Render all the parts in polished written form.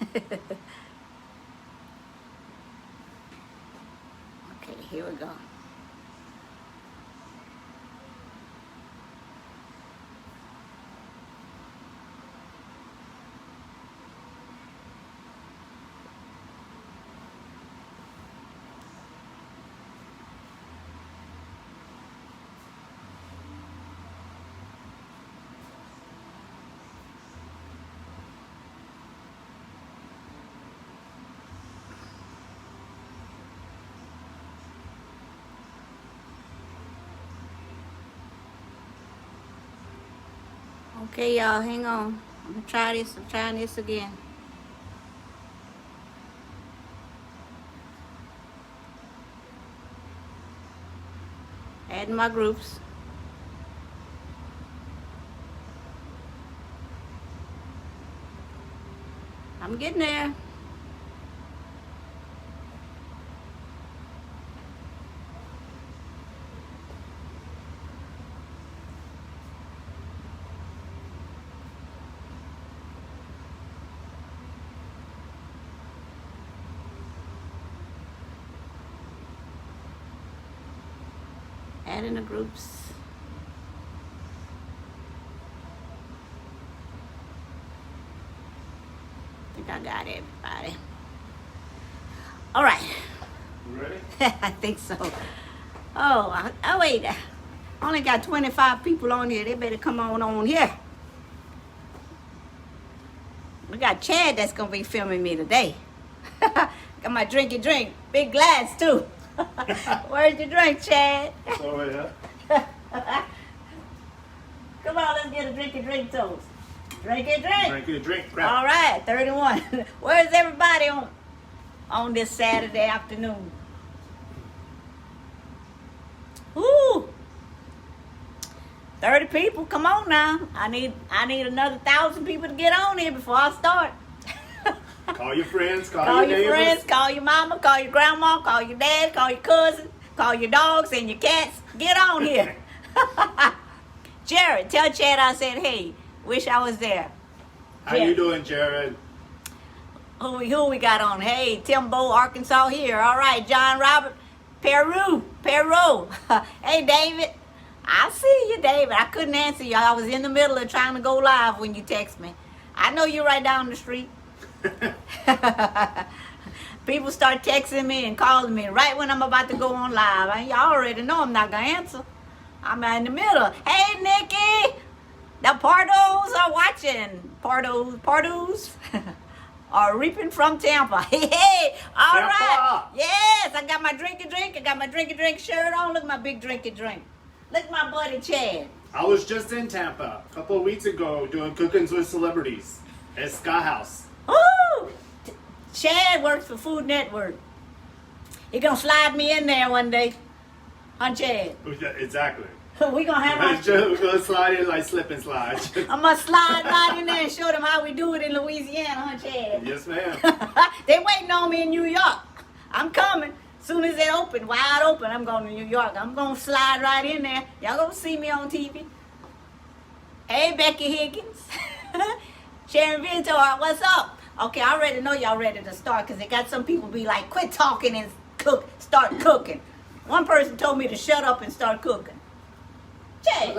Okay, here we go. Okay, y'all, hang on. I'm gonna try this. I'm trying this again. Adding my groups. I'm getting there. Adding the groups. I think I got everybody. All right. You ready? I think so. Oh, wait. I only got 25 people on here. They better come on here. We got Chad that's going to be filming me today. Got my drinky drink. Big glass, too. Where's your drink, Chad? It's over here. Come on, let's get a drinky drink toast. Drinky drink. Drink, drink, crap. All right, 31. Where's everybody on this Saturday afternoon? Woo! 30 people. Come on now. I need another 1,000 people to get on here before I start. Call your friends, call Call your your neighbors. friends, call your mama, call your grandma, call your dad, call your cousin, call your dogs and your cats. Get on here. Jared, tell Chad I said, hey, wish I was there. How you doing, Jared? Who we got on? Hey, Timbo, Arkansas here. All right, John Robert, Peru. Hey, David. I see you, David. I couldn't answer you. I was in the middle of trying to go live when you text me. I know you're right down the street. People start texting me and calling me right when I'm about to go on live. Y'all already know I'm not going to answer. I'm in the middle. Hey, Nikki. The Pardos are watching. Pardos are reaping from Tampa. Hey, all Tampa. right. Yes, I got my drinky drink. I got my drinky drink shirt on. Look at my big drinky drink. Look at my buddy Chad. I was just in Tampa a couple of weeks ago doing cookings with celebrities at Sky House. Woo! Chad works for Food Network. He gonna slide me in there one day. Huh, Chad? Exactly. We gonna have We're gonna slide in like slip and slide. I'm gonna slide right in there and show them how we do it in Louisiana, huh, Chad? Yes, ma'am. They waiting on me in New York. I'm coming. Soon as they open, wide open, I'm going to New York. I'm gonna slide right in there. Y'all gonna see me on TV. Hey, Becky Higgins. Sharon Vintor, what's up? Okay, I already know y'all ready to start because they got some people be like, quit talking and start cooking. One person told me to shut up and start cooking. Jay,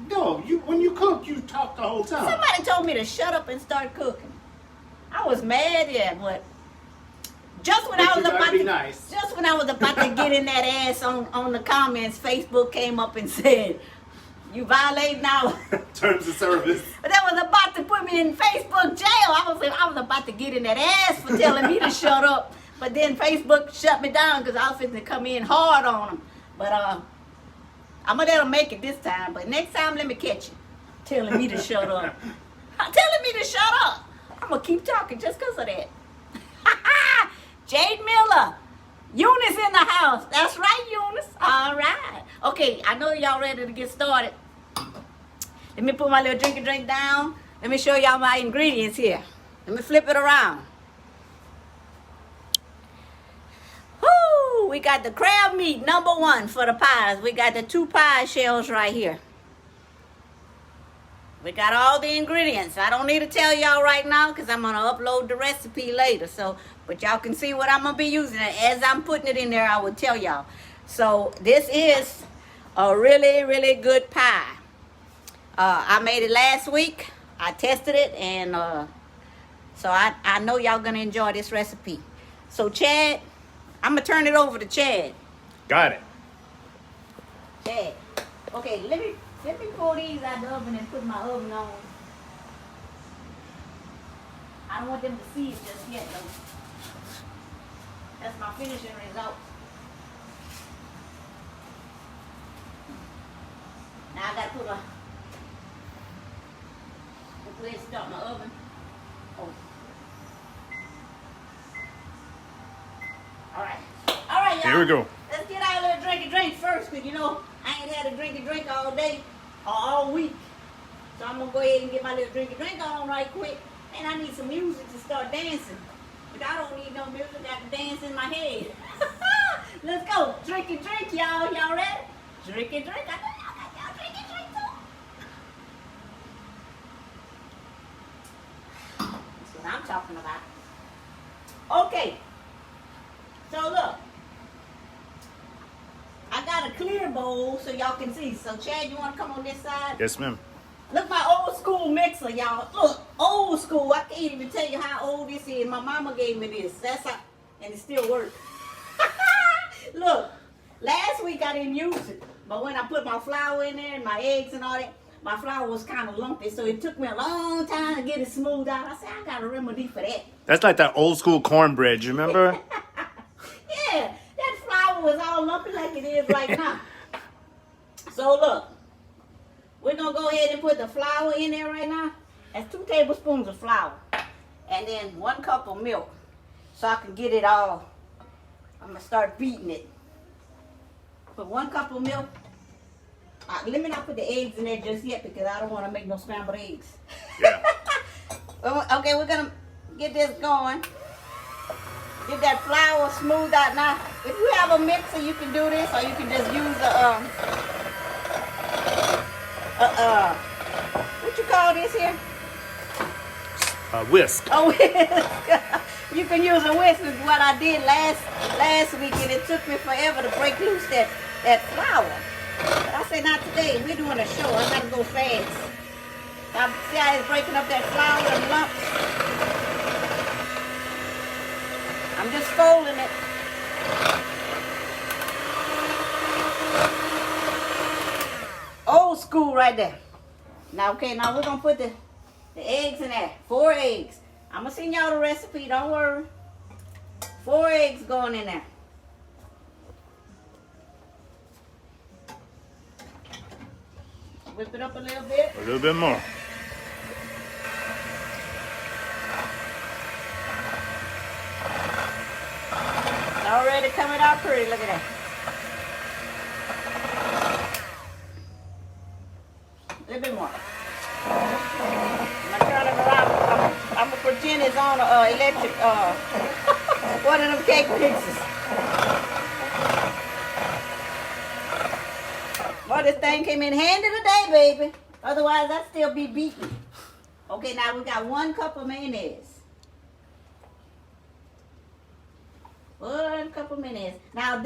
No, when you cook, you talk the whole time. somebody told me to shut up and start cooking. I was mad, yeah, but just when I was about to nice. just when I was about to get in that ass on the comments, Facebook came up and said, you violate now. Terms of service. But that was about to put me in Facebook jail. I was about to get in that ass for telling me to shut up. But then Facebook shut me down because I was fixing to come in hard on them. But I'm going to let them make it this time. But next time, let me catch you telling me to shut up. Telling me to shut up. I'm going to keep talking just because of that. Jade Miller. Eunice in the house. That's right, Eunice. All right. Okay, I know y'all ready to get started. Let me put my little drink down. Let me show y'all my ingredients here. Let me flip it around. Woo! We got the crab meat, #1 for the pies. We got the 2 pie shells right here. We got all the ingredients. I don't need to tell y'all right now because I'm going to upload the recipe later. So, but y'all can see what I'm going to be using. And as I'm putting it in there, I will tell y'all. So this is a really, really good pie. I made it last week. I tested it, and so I know y'all going to enjoy this recipe. So Chad, I'm going to turn it over to Chad. Got it. Chad. Okay, let me pull these out of the oven and put my oven on. I don't want them to see it just yet, though. That's my finishing result. Now I gotta put my, let's start my oven. Oh. All right, y'all. Here we go. Let's get our little drink first, because you know, I ain't had a drink all day or all week. So I'm gonna go ahead and get my little drink on right quick. And I need some music to start dancing. But I don't need no music, I can dance in my head. Let's go. Drink, y'all. Y'all ready? Drink. I know y'all got y'all drink too. That's what I'm talking about. Okay. So look. I got a clear bowl so y'all can see. So Chad, you want to come on this side? Yes, ma'am. Look, my old school mixer, y'all. Look, old school. I can't even tell you how old this is. My mama gave me this. That's how, and it still works. Look, last week I didn't use it, but when I put my flour in there and my eggs and all that, my flour was kind of lumpy, so it took me a long time to get it smoothed out. I said, I got a remedy for that. That's like that old school cornbread, you remember? Yeah, that flour was all lumpy like it is right now. So look, we're going to go ahead and put the flour in there right now. That's 2 tablespoons of flour. And then 1 cup of milk. So I can get it all. I'm going to start beating it. Put 1 cup of milk. Let me not put the eggs in there just yet because I don't want to make no scrambled eggs. Yeah. Okay, we're going to get this going. Get that flour smoothed out. Now, if you have a mixer, you can do this, or you can just use what you call this here? Whisk. A whisk. You can use a whisk. Is what I did last week, and it took me forever to break loose that flour. But I said, not today. We're doing a show. I gotta go fast. Now, see how it's breaking up that flour and lumps? I'm just folding it. Old school right there. Now, okay, now we're going to put the eggs in there. 4 eggs. I'm going to send y'all the recipe. Don't worry. 4 eggs going in there. Whip it up a little bit. A little bit more. It's already coming out pretty. Look at that. A little bit more. I'm gonna turn it around. I'm gonna pretend it's on electric, one of them cake mixes. Boy, this thing came in handy today, baby. Otherwise, I'd still be beaten. Okay, now we got 1 cup of mayonnaise. 1 cup of mayonnaise. Now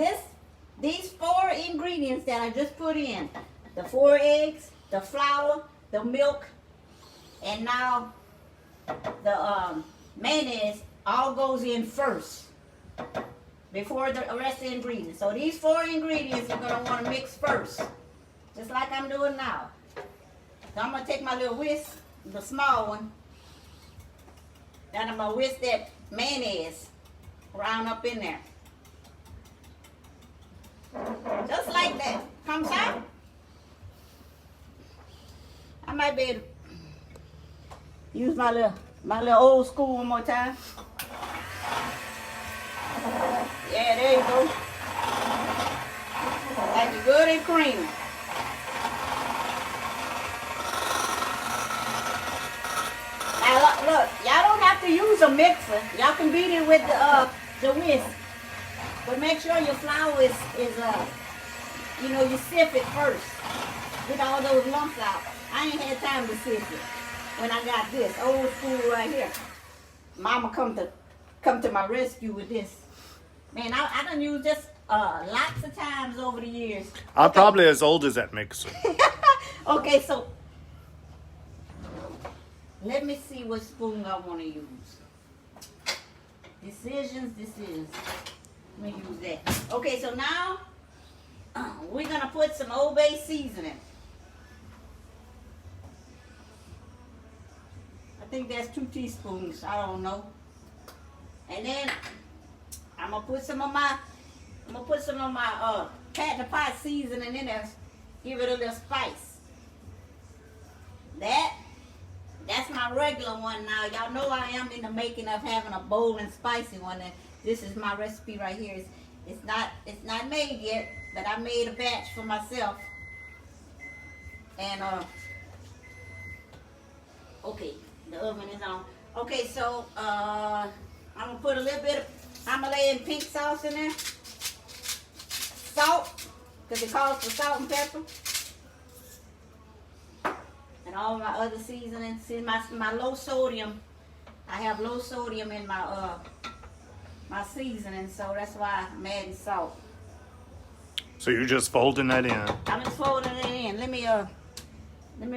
these 4 ingredients that I just put in, the 4 eggs, the flour, the milk, and now the mayonnaise all goes in first before the rest of the ingredients. So these 4 ingredients you're gonna want to mix first, just like I'm doing now. So I'm gonna take my little whisk, the small one, and I'm gonna whisk that mayonnaise round up in there. Just like that. Comes out. I might be able to use my little old school one more time. Yeah, there you go. Like it good and creamy. Now look, y'all don't have to use a mixer. Y'all can beat it with the whisk. But make sure your flour is you sift it first. Get all those lumps out. I ain't had time to sit here. When I got this old school right here. Mama come to my rescue with this. Man, I done used this lots of times over the years. I'm probably as old as that mixer. Okay, so let me see what spoon I want to use. Decisions. Let me use that. Okay, so now we're going to put some Old Bay seasoning. I think that's 2 teaspoons. I don't know. And then I'm gonna put some of my pat the pot seasoning in there. Give it a little spice. That's my regular one now. Y'all know I am in the making of having a bold and spicy one. And this is my recipe right here. It's not made yet, but I made a batch for myself. And okay. The oven is on. Okay, so I'm gonna put a little bit of Himalayan pink sauce in there. Salt, because it calls for salt and pepper. And all my other seasonings. See my low sodium. I have low sodium in my my seasoning, so that's why I'm adding salt. So you're just folding that in. I'm just folding it in. Let me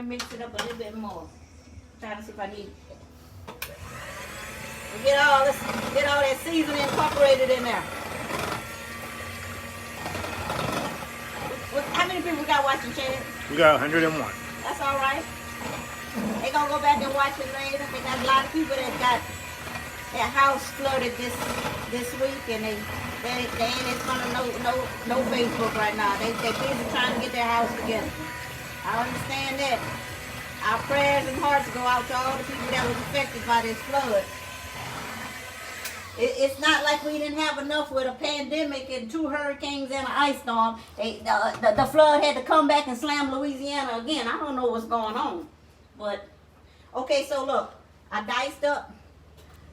mix it up a little bit more. Trying to see if I need. Get all that seasoning incorporated in there. How many people we got watching, Chad? We got 101. That's all right. They gonna go back and watch it later. They got a lot of people that got their house flooded this week, and they ain't in front of no Facebook right now. They busy trying to get their house together. I understand that. Our prayers and hearts go out to all the people that was affected by this flood. It's not like we didn't have enough with a pandemic and 2 hurricanes and an ice storm. The flood had to come back and slam Louisiana again. I don't know what's going on. But, okay, so look. I diced up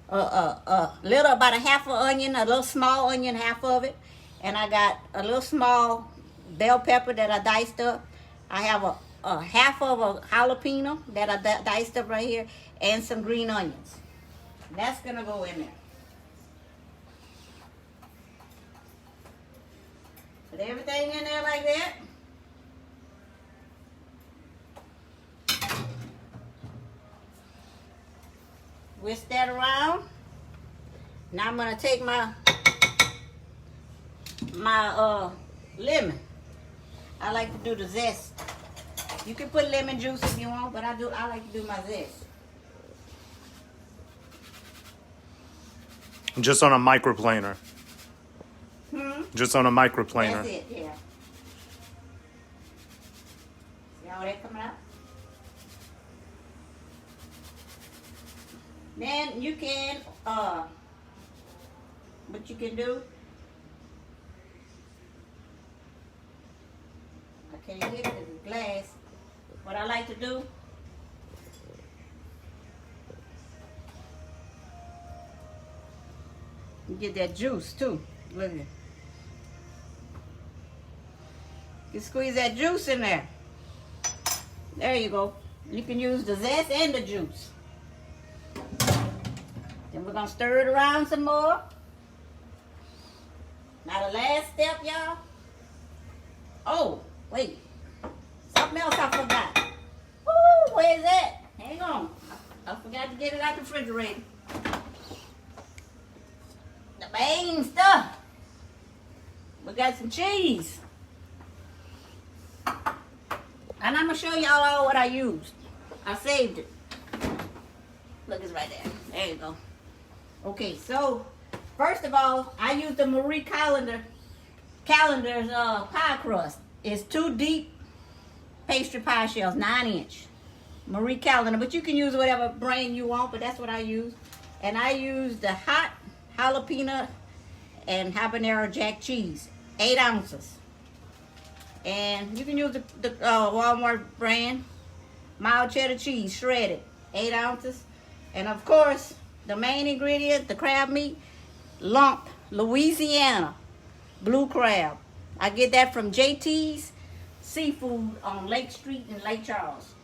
about a half an onion, a little small onion, half of it. And I got a little small bell pepper that I diced up. I have a half of a jalapeno that I diced up right here, and some green onions. That's gonna go in there. Put everything in there like that. Whisk that around. Now I'm gonna take my lemon. I like to do the zest. You can put lemon juice if you want, but I like to do my zest. Just on a microplaner. Just on a microplaner. That's it, yeah. See how that coming out? Then you can, what you can do, I can't get it in the glass. What I like to do, you get that juice too. Look at it. You squeeze that juice in there. There you go. You can use the zest and the juice. Then we're gonna stir it around some more. Now the last step, y'all. Oh, wait. Something else I forgot. Woo, where's that? Hang on. I forgot to get it out the refrigerator. The main stuff. We got some cheese. And I'm going to show y'all all what I used. I saved it. Look, it's right there. There you go. Okay, so first of all, I used the Marie Callender's pie crust. It's 2 deep pastry pie shells, 9-inch. Marie Callender, but you can use whatever brand you want, but that's what I use. And I used the hot jalapeno and habanero jack cheese, 8 ounces. And you can use the Walmart brand, mild cheddar cheese, shredded, 8 ounces. And of course, the main ingredient, the crab meat, lump, Louisiana, blue crab. I get that from JT's Seafood on Lake Street in Lake Charles.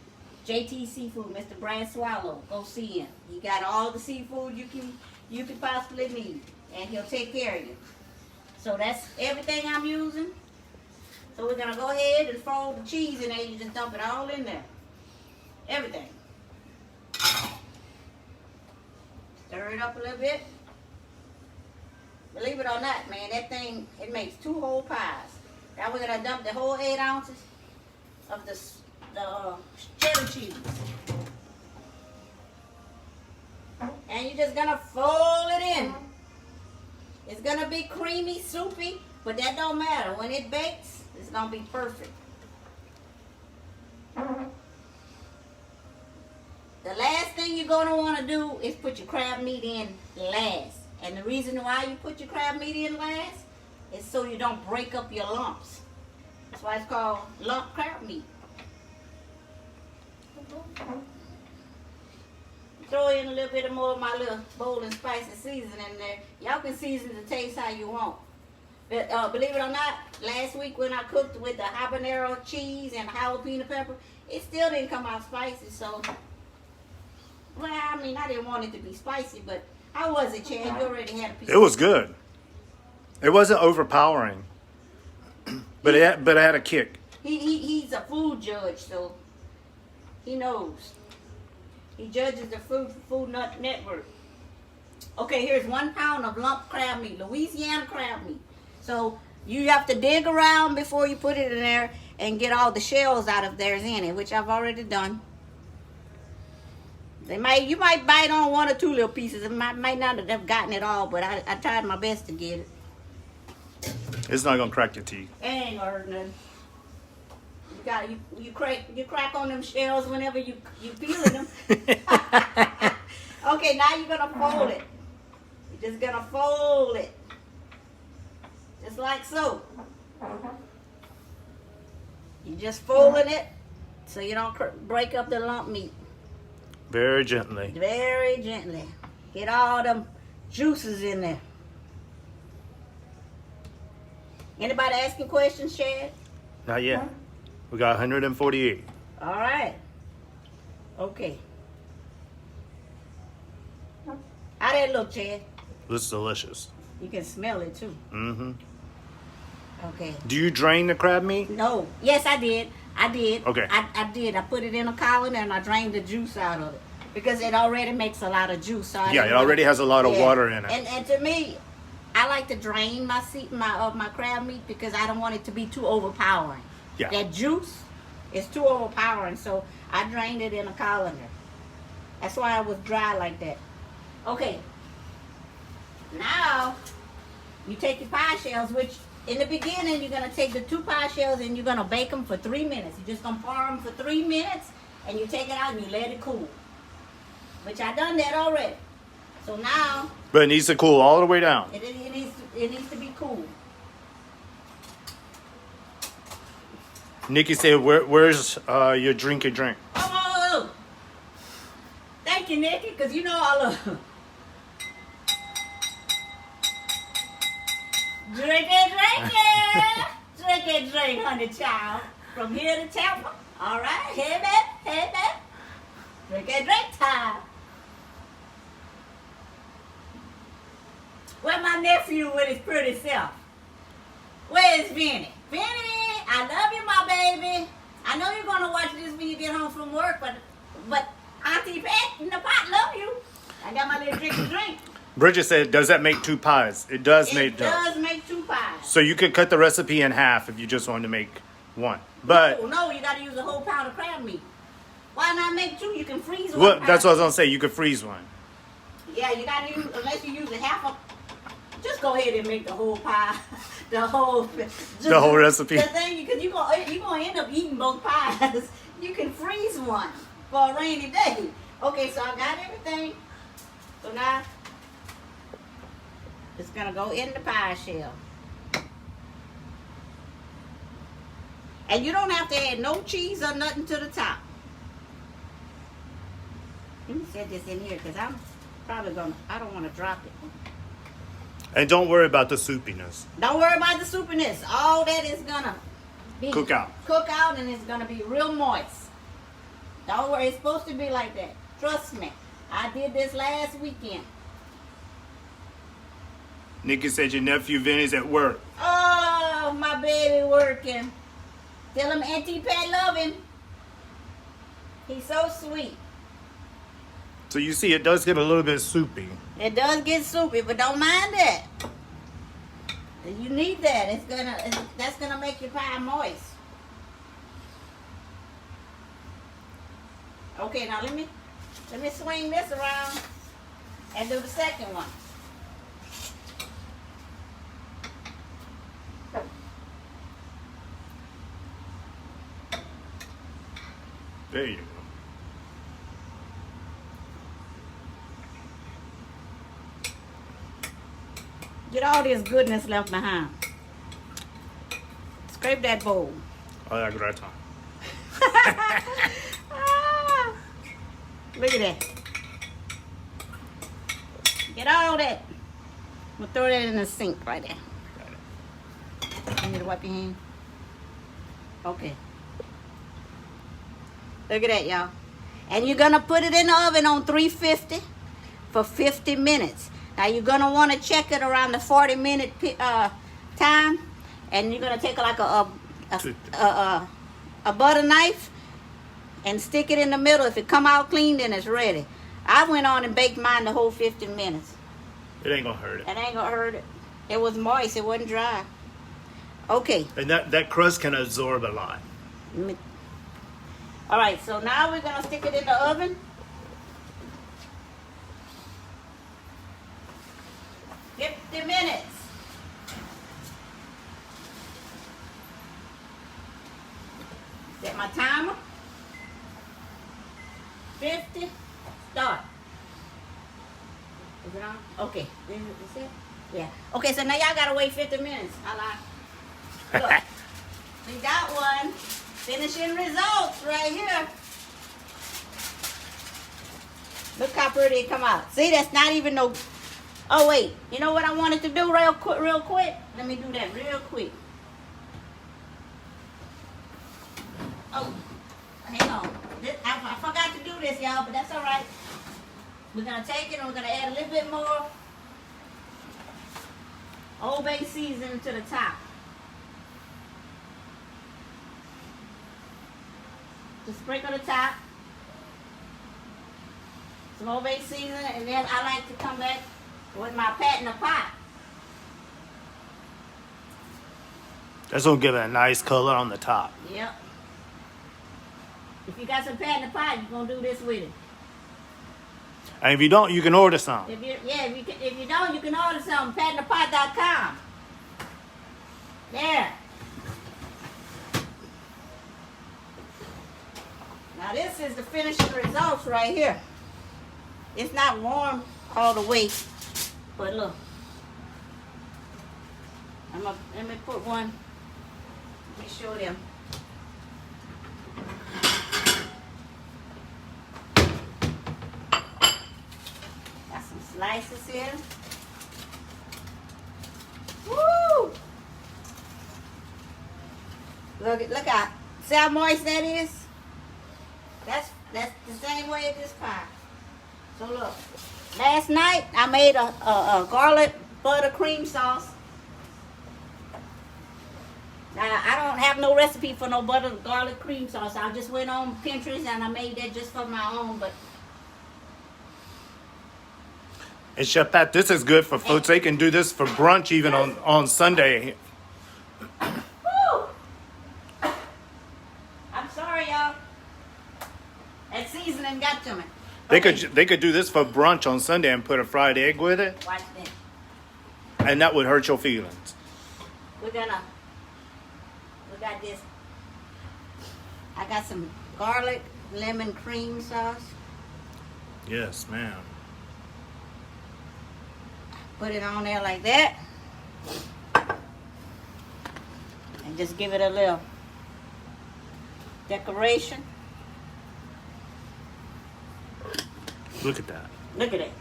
JT Seafood, Mr. Brad Swallow. Go see him. He got all the seafood you can possibly need, and he'll take care of you. So that's everything I'm using. So we're gonna go ahead and fold the cheese in there. You just dump it all in there. Everything. Stir it up a little bit. Believe it or not, man, that thing, it makes 2 whole pies. Now we're gonna dump the whole 8 ounces of the cheddar cheese. And you're just gonna fold it in. It's gonna be creamy, soupy, but that don't matter. When it bakes, it's gonna be perfect. The last thing you're gonna wanna do is put your crab meat in last. And the reason why you put your crab meat in last is so you don't break up your lumps. That's why it's called lump crab meat. Throw in a little bit more of my little bold and spicy seasoning in there. Y'all can season the taste how you want. But believe it or not, last week when I cooked with the habanero cheese and jalapeno pepper, it still didn't come out spicy. So, well, I mean, I didn't want it to be spicy, but how was it, Chad? You already had a piece. It was good. It wasn't overpowering, but it had a kick. He's a food judge, so he knows. He judges the Food Network. Okay, here's 1 pound of lump crab meat, Louisiana crab meat. So you have to dig around before you put it in there and get all the shells out of theirs in it, which I've already done. You might bite on 1 or 2 little pieces. It might not have gotten it all, but I tried my best to get it. It's not gonna crack your teeth. It ain't gonna hurt nothing. You crack on them shells whenever you peeling them. Okay, now you're gonna fold it. You're just gonna fold it, just like so. You're just folding it so you don't break up the lump meat. Very gently. Very gently. Get all them juices in there. Anybody asking questions, Chad? Not yet. We got 148. All right. Okay. How that look, Chad? Looks delicious. You can smell it too. Mm-hmm. Okay. Do you drain the crab meat? No. Yes, I did. Okay. I did. I put it in a colander and I drained the juice out of it because it already makes a lot of juice. So Yeah, it already has a lot of water in it. And to me, I like to drain my crab meat because I don't want it to be too overpowering. Yeah. That juice is too overpowering, so I drained it in a colander. That's why it was dry like that. Okay. Now, you take your pie shells, which in the beginning, you're going to take the 2 pie shells and you're going to bake them for 3 minutes. You're just going to pour them for 3 minutes and you take it out and you let it cool. Which I done that already. So now... But it needs to cool all the way down. It needs to be cool. Nikki said, where's your drink? Oh! Thank you, Nikki, because you know I love... Drink it, honey child. From here to Tampa. All right, hey, babe. Drink time. Where my nephew with his pretty self? Where is Vinny? Vinny, I love you, my baby. I know you're gonna watch this when you get home from work, but Auntie Pat in the pot love you. I got my little drink. Bridget said, does that make 2 pies? It does make 2 pies. So you could cut the recipe in half if you just wanted to make 1. But no, you got to use a whole pound of crab meat. Why not make 2? You can freeze 1. Well, that's what I was gonna say. You could freeze 1. Yeah, you got to use, unless you use a half of. Just go ahead and make the whole pie, the whole recipe. The thing, because you're gonna end up eating both pies. You can freeze 1 for a rainy day. Okay, so I got everything. So now. It's going to go in the pie shell. And you don't have to add no cheese or nothing to the top. Let me set this in here because I'm probably going to, I don't want to drop it. And don't worry about the soupiness. Don't worry about the soupiness. All that is going to be cook out and it's going to be real moist. Don't worry, it's supposed to be like that. Trust me. I did this last weekend. Nikki said your nephew Vinny's at work. Oh, my baby working. Tell him Auntie Pat love him. He's so sweet. So you see, it does get a little bit soupy. It does get soupy, but don't mind that. You need that. That's gonna make your pie moist. Okay, now let me swing this around and do the second one. There you go. Get all this goodness left behind. Scrape that bowl. Oh, yeah, great time. Ah, look at that. Get all that. We'll throw that in the sink right there. You need to wipe your hand. Okay. Look at that, y'all. And you're going to put it in the oven on 350 for 50 minutes. Now, you're going to want to check it around the 40-minute time. And you're going to take like a butter knife and stick it in the middle. If it come out clean, then it's ready. I went on and baked mine the whole 50 minutes. It ain't going to hurt it. It ain't going to hurt it. It was moist. It wasn't dry. Okay. And that crust can absorb a lot. All right, so now we're going to stick it in the oven. 50 minutes. Set my timer. 50. Start. Is it on? Okay. Is it? Yeah. Okay, so now y'all got to wait 50 minutes. I lied. Look. We got one. Finishing results right here. Look how pretty it come out. See, that's not even no... Oh, wait. You know what I wanted to do real quick? Let me do that real quick. Oh, hang on. I forgot to do this, y'all, but that's all right. We're going to take it and we're going to add a little bit more Old Bay seasoning to the top. Just sprinkle the top. Some Old Bay seasoning, and then I like to come back with my pat in the pot. That's going to give it a nice color on the top. Yep. If you got some pat in the pot, you're going to do this with it. And if you don't, you can order some. If you don't, you can order some, patinthepot.com. There. Now this is the finishing results right here. It's not warm all the way, but look. Let me put one. Let me show them. Got some slices here. Woo! Look out. See how moist that is? That's the same way as this pie. So look, last night I made a garlic butter cream sauce. Now I don't have no recipe for no butter garlic cream sauce. I just went on Pinterest and I made that just for my own. But And Chef Pat, this is good for folks. They can do this for brunch even on Sunday. woo! I'm sorry, y'all. That seasoning got to me. They Okay. could do this for brunch on Sunday and put a fried egg with it, Watch this. and that would hurt your feelings. We got this. I got some garlic lemon cream sauce. Yes, ma'am. Put it on there like that. And just give it a little decoration. Look at that. Look at it.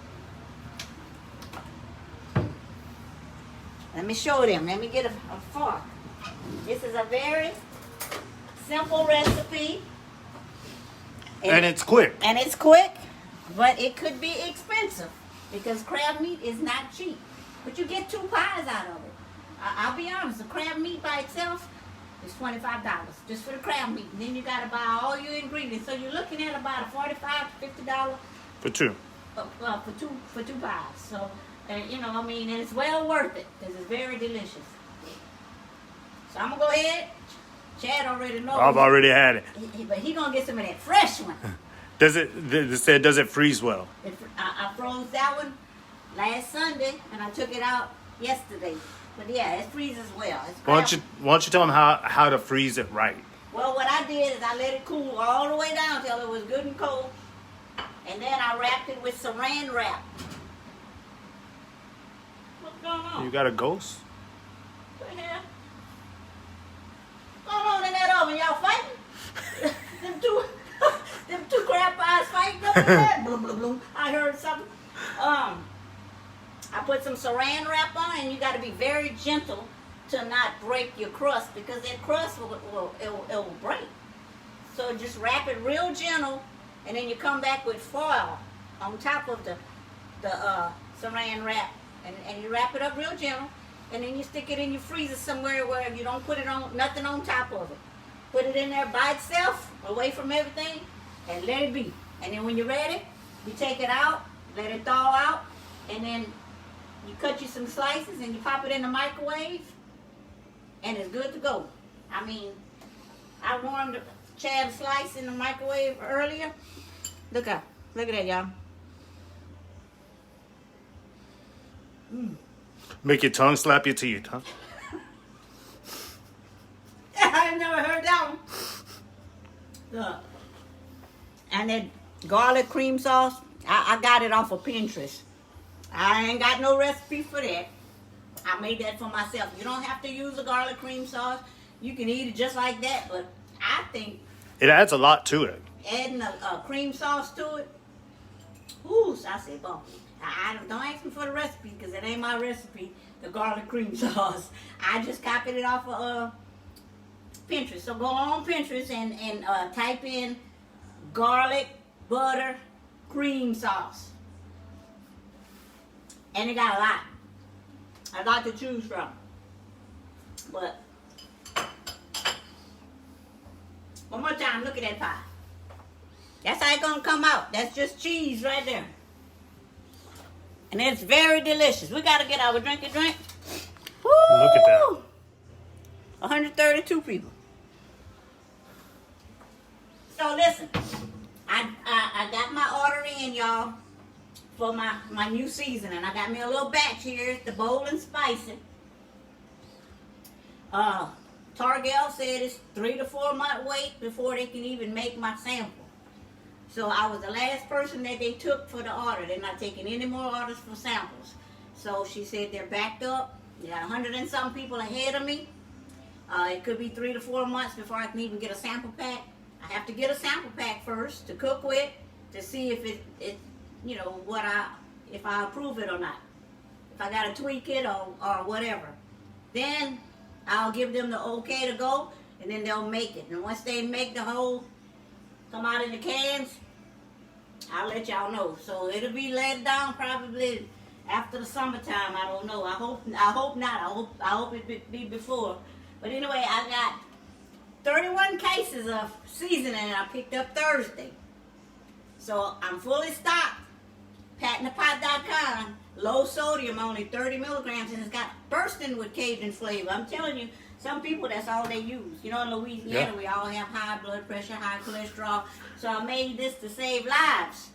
Let me show them. Let me get a fork. This is a very simple recipe. And it's quick. And it's quick, but it could be expensive because crab meat is not cheap. But you get 2 pies out of it. I'll be honest, the crab meat by itself is $25 just for the crab meat. And then you got to buy all your ingredients. So you're looking at about a $45 to $50 For two. for two pies. So, you know, I mean, and it's well worth it because it's very delicious. So I'm going to go ahead. Chad already knows. I've already had it. But he going to get some of that fresh one. Does it freeze well? I froze that one last Sunday, and I took it out yesterday. But yeah, it freezes well. Why don't you tell them how to freeze it right? Well, what I did is I let it cool all the way down till it was good and cold. And then I wrapped it with saran wrap. What's going on? You got a ghost? What the hell? What's going on in that oven? Y'all fighting? them two crab pies fighting up in there? Bloom, bloom, bloom. I heard something. I put some saran wrap on, and you got to be very gentle to not break your crust because that crust will break. So just wrap it real gentle, and then you come back with foil on top of the saran wrap, and you wrap it up real gentle, and then you stick it in your freezer somewhere where you don't put it on nothing on top of it. Put it in there by itself, away from everything, and let it be. And then when you're ready, you take it out, let it thaw out, and then you cut you some slices and you pop it in the microwave, and it's good to go. I mean, I warmed Chad's slice in the microwave earlier. Look at that, y'all. Make your tongue slap your teeth, huh? I never heard that one. Look. And that garlic cream sauce, I got it off of Pinterest. I ain't got no recipe for that. I made that for myself. You don't have to use a garlic cream sauce. You can eat it just like that, but I think It adds a lot to it. adding a cream sauce to it, ooh, I say, well, I don't ask me for the recipe because it ain't my recipe, the garlic cream sauce. I just copied it off of Pinterest. So go on Pinterest and type in garlic butter cream sauce. And it got a lot to choose from. But one more time, look at that pie. That's how it's gonna come out. That's just cheese right there. And it's very delicious. We gotta get our drink. Woo! Look at that. 132 people. So listen, I got my order in, y'all, for my new season, and I got me a little batch here, the bold and spicy. Targel said it's 3 to 4 month wait before they can even make my sample. So I was the last person that they took for the order. They're not taking any more orders for samples. So she said they're backed up. They got 100 and some people ahead of me. It could be 3 to 4 months before I can even get a sample pack. I have to get a sample pack first to cook with to see if it you know, if I approve it or not. If I gotta tweak it or whatever. Then I'll give them the okay to go, and then they'll make it. And once they make the whole come out in the cans, I'll let y'all know. So it'll be laid down probably after the summertime. I don't know. I hope not. I hope it be before. But anyway, I got 31 cases of seasoning I picked up Thursday. So I'm fully stocked. PatInThePot.com. Low sodium, only 30 milligrams, and it's got bursting with Cajun flavor. I'm telling you, some people, that's all they use. You know, in Louisiana, we all have high blood pressure, high cholesterol. So I made this to save lives.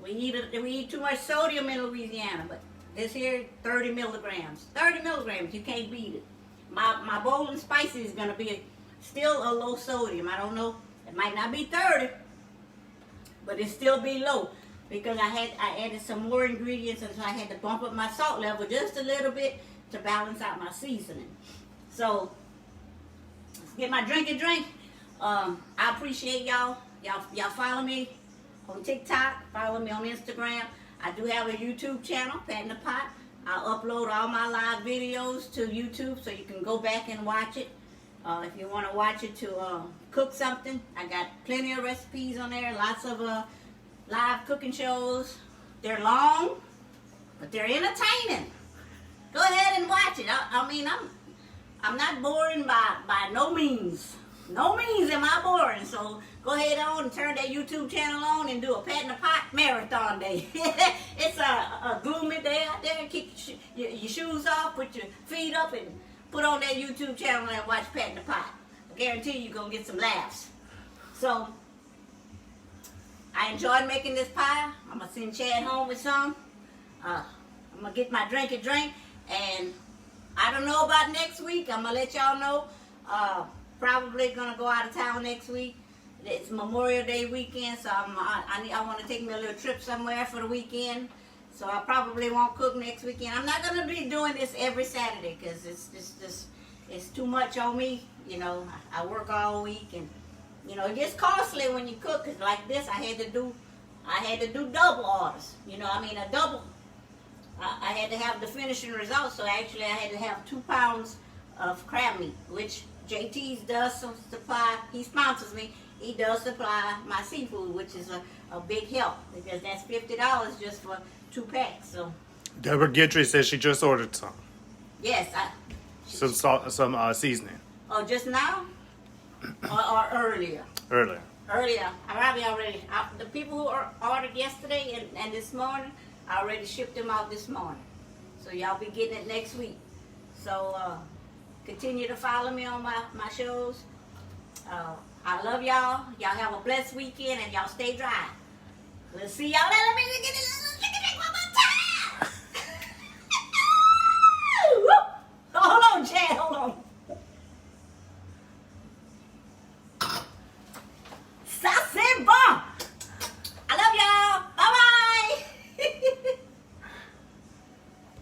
We eat too much sodium in Louisiana, but this here, 30 milligrams. 30 milligrams, you can't beat it. My bold and spicy is going to be still a low sodium. I don't know, it might not be 30, but it still be low. Because I added some more ingredients, and so I had to bump up my salt level just a little bit to balance out my seasoning. So let's get my drink. I appreciate y'all. Y'all follow me on TikTok, follow me on Instagram. I do have a YouTube channel, Pat in the Pot. I upload all my live videos to YouTube, so you can go back and watch it. If you want to watch it to cook something, I got plenty of recipes on there. Lots of live cooking shows. They're long, but they're entertaining. Go ahead and watch it. I mean, I'm not boring by no means. No means am I boring. So go ahead on and turn that YouTube channel on and do a Pat in the Pot marathon day. It's a gloomy day out there. Kick your shoes off, put your feet up, and put on that YouTube channel and watch Pat in the Pot. I guarantee you're going to get some laughs. So I enjoyed making this pie. I'm going to send Chad home with some. I'm going to get my drink, and I don't know about next week. I'm going to let y'all know. Probably going to go out of town next week. It's Memorial Day weekend, so I want to take me a little trip somewhere for the weekend. So I probably won't cook next weekend. I'm not going to be doing this every Saturday because it's too much on me. You know, I work all week, and you know, it gets costly when you cook. Cause like this, I had to do double orders. You know, I mean a double. I had to have the finishing results, so actually I had to have 2 pounds of crab meat, which JT's does supply. He sponsors me. He does supply my seafood, which is a big help because that's $50 just for 2 packs. So Deborah Gidry says she just ordered some. yes, Some salt, some seasoning. Oh, just now or earlier? Earlier. Earlier. I probably already. The people who ordered yesterday and this morning, I already shipped them out this morning. So y'all be getting it next week. So continue to follow me on my shows. I love y'all. Y'all have a blessed weekend and y'all stay dry. We'll see y'all later.